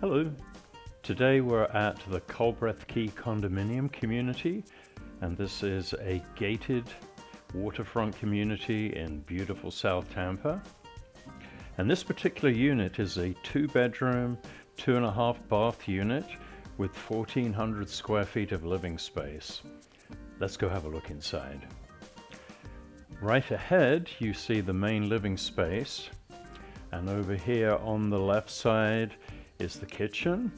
Hello. Today we're at the Culbreath Key condominium community, and this is a gated waterfront community in beautiful South Tampa. And this particular unit is a 2-bedroom, 2.5 bath unit with 1,400 square feet of living space. Let's go have a look inside. Right ahead you see the main living space, and over here on the left side is the kitchen.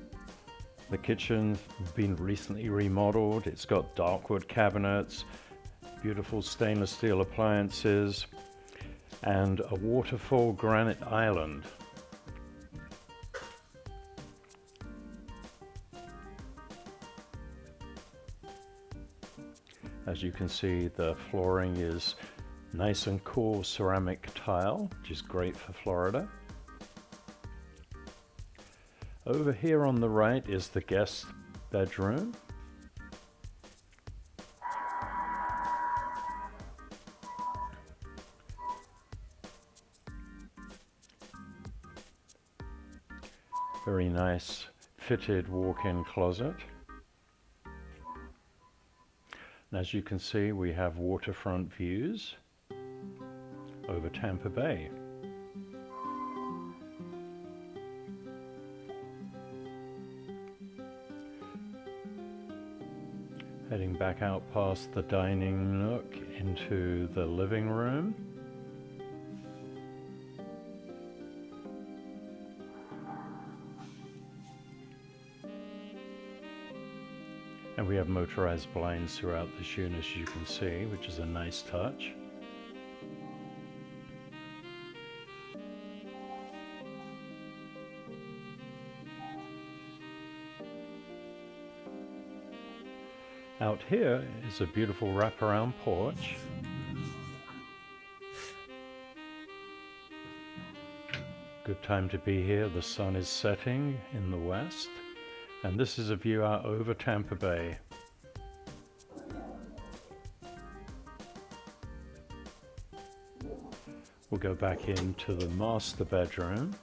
The kitchen's been recently remodeled. It's got dark wood cabinets, beautiful stainless steel appliances, and a waterfall granite island. As you can see, the flooring is nice and cool ceramic tile, which is great for Florida. Over here on the right is the guest bedroom. Very nice fitted walk-in closet. And as you can see, we have waterfront views over Tampa Bay. Heading back out past the dining nook into the living room. And we have motorized blinds throughout this unit, as you can see, which is a nice touch. Out here is a beautiful wraparound porch. Good time to be here. The sun is setting in the west, and this is a view out over Tampa Bay. We'll go back into the master bedroom.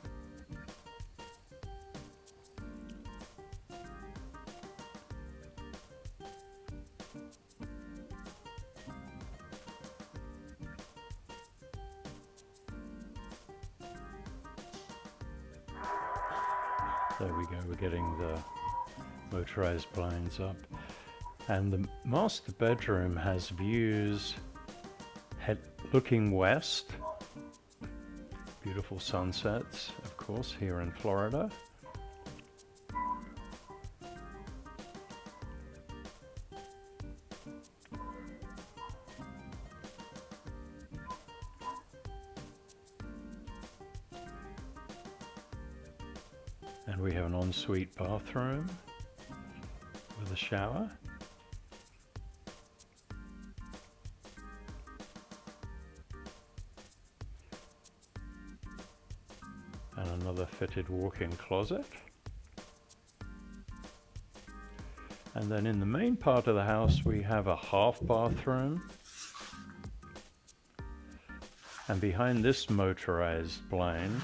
There we go, we're getting the motorized blinds up. And the master bedroom has views looking west. Beautiful sunsets, of course, here in Florida. And we have an ensuite bathroom with a shower. And another fitted walk-in closet. And then in the main part of the house we have a half bathroom. And behind this motorized blind,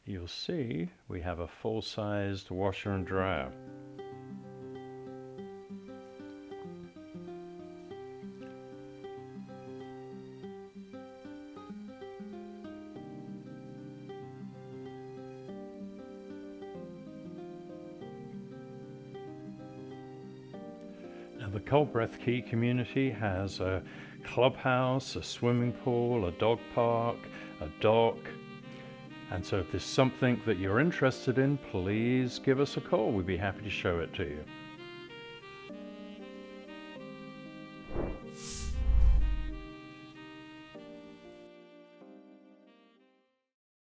you'll see we have a full-sized washer and dryer. Now the Culbreath Key community has a clubhouse, a swimming pool, a dog park, a dock. And so if there's something that you're interested in, please give us a call. We'd be happy to show it to you.